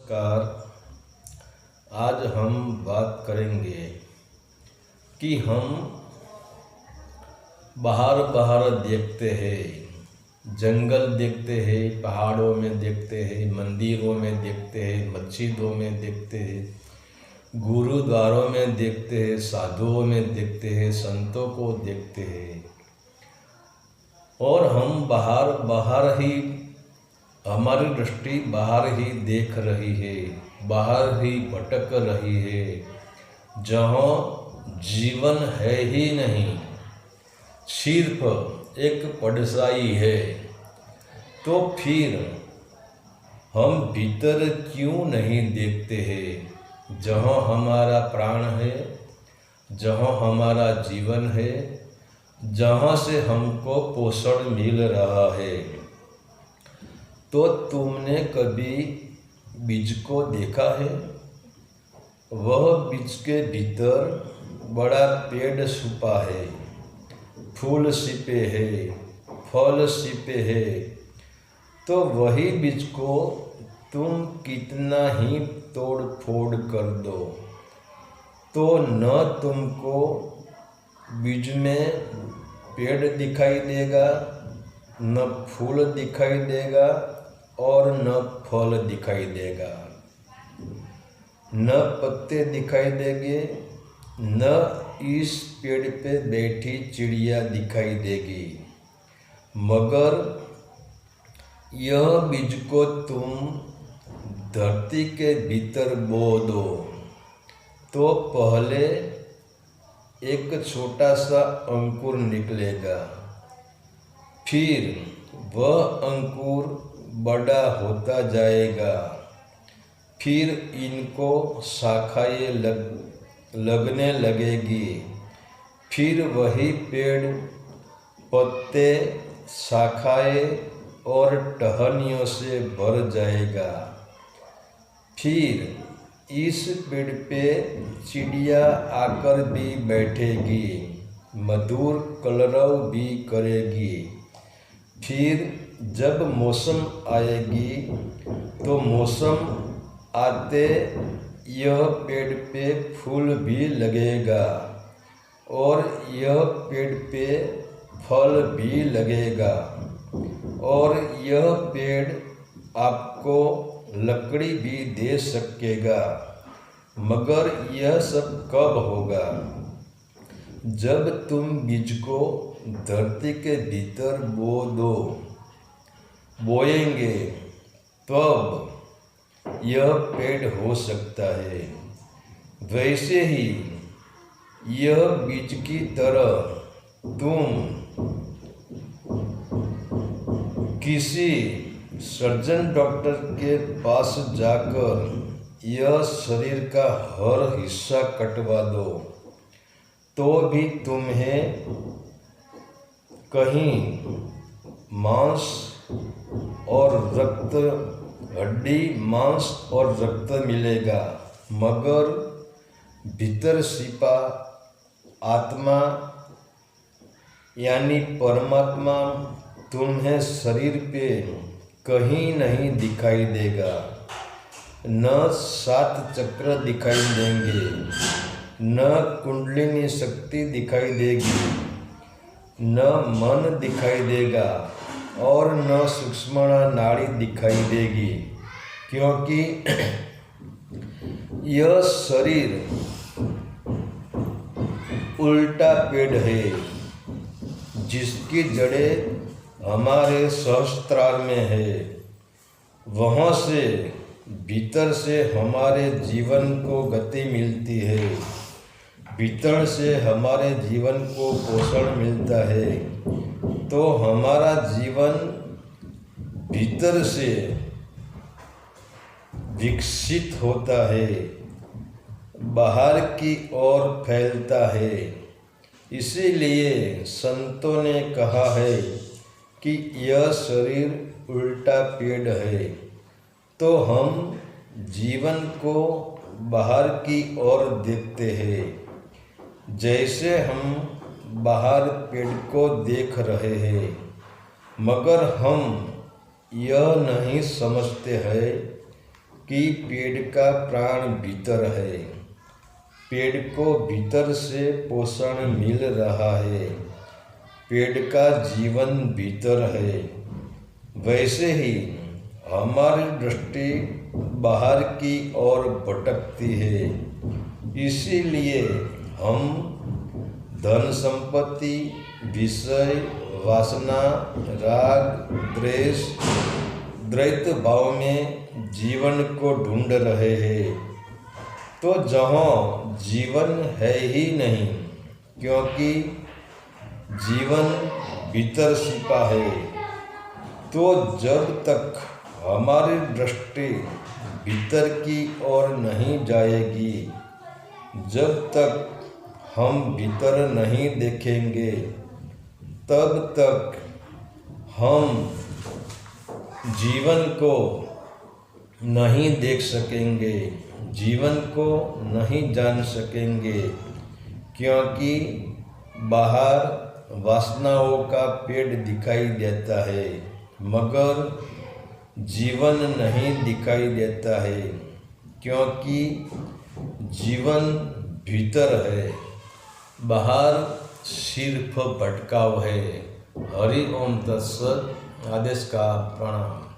Car आज हम बात करेंगे कि हम बाहर बाहर देखते हैं, जंगल देखते हैं, पहाड़ों में देखते हैं, मंदिरों में देखते हैं, मस्जिदों में देखते हैं, गुरुद्वारों में देखते हैं, साधुओं में देखते हैं, संतों को देखते हैं और हम बाहर बाहर ही हमारी दृष्टि बाहर ही देख रही है, बाहर ही भटक रही है, जहाँ जीवन है ही नहीं, सिर्फ एक पड़साई है। तो फिर हम भीतर क्यों नहीं देखते हैं, जहाँ हमारा प्राण है, जहाँ हमारा जीवन है, जहाँ से हमको पोषण मिल रहा है। तो तुमने कभी बीज को देखा है? वह बीज के भीतर बड़ा पेड़ छुपा है, फूल छिपे है, फल छिपे है। तो वही बीज को तुम कितना ही तोड़ फोड़ कर दो तो न तुमको बीज में पेड़ दिखाई देगा, न फूल दिखाई देगा और न फल दिखाई देगा, न पत्ते दिखाई देंगे, न इस पेड़ पे बैठी चिड़िया दिखाई देगी। मगर यह बीज को तुम धरती के भीतर बो दो तो पहले एक छोटा सा अंकुर निकलेगा, फिर वह अंकुर बड़ा होता जाएगा, फिर इनको शाखाएं लगने लगेगी, फिर वही पेड़ पत्ते, शाखाएं और टहनियों से भर जाएगा। फिर इस पेड़ पे चिड़िया आकर भी बैठेगी, मधुर कलरव भी करेगी। फिर जब मौसम आएगी तो मौसम आते यह पेड़ पे फूल भी लगेगा और यह पेड़ पे फल भी लगेगा और यह पेड़ आपको लकड़ी भी दे सकेगा। मगर यह सब कब होगा? जब तुम बीज को धरती के भीतर बोएंगे तब यह पेड़ हो सकता है। वैसे ही यह बीज की तरह तुम किसी सर्जन डॉक्टर के पास जाकर यह शरीर का हर हिस्सा कटवा दो तो भी तुम्हें कहीं मांस और रक्त, हड्डी मांस और रक्त मिलेगा, मगर भीतर छिपा आत्मा यानी परमात्मा तुम्हें शरीर पे कहीं नहीं दिखाई देगा। न 7 चक्र दिखाई देंगे, न कुंडलिनी शक्ति दिखाई देगी, न मन दिखाई देगा और न सूक्ष्म नाड़ी दिखाई देगी, क्योंकि यह शरीर उल्टा पेड़ है जिसकी जड़ें हमारे सहस्त्रार में है। वहाँ से भीतर से हमारे जीवन को गति मिलती है, भीतर से हमारे जीवन को पोषण मिलता है। तो हमारा जीवन भीतर से विकसित होता है, बाहर की ओर फैलता है। इसीलिए संतों ने कहा है कि यह शरीर उल्टा पेड़ है। तो हम जीवन को बाहर की ओर देखते हैं, जैसे हम बाहर पेड़ को देख रहे हैं, मगर हम यह नहीं समझते हैं कि पेड़ का प्राण भीतर है, पेड़ को भीतर से पोषण मिल रहा है, पेड़ का जीवन भीतर है। वैसे ही हमारी दृष्टि बाहर की ओर भटकती है, इसीलिए हम धन संपत्ति, विषय, वासना, राग, द्वेष, द्वैत भाव में जीवन को ढूंढ रहे हैं। तो जहाँ जीवन है ही नहीं, क्योंकि जीवन भीतर छिपा है, तो जब तक हमारी दृष्टि भीतर की ओर नहीं जाएगी, जब तक हम भीतर नहीं देखेंगे, तब तक हम जीवन को नहीं देख सकेंगे, जीवन को नहीं जान सकेंगे, क्योंकि बाहर वासनाओं का पेड़ दिखाई देता है, मगर जीवन नहीं दिखाई देता है, क्योंकि जीवन भीतर है, बाहर सिर्फ भटकाव है। हरि ओम तत्सत। आदेश का प्रणाम।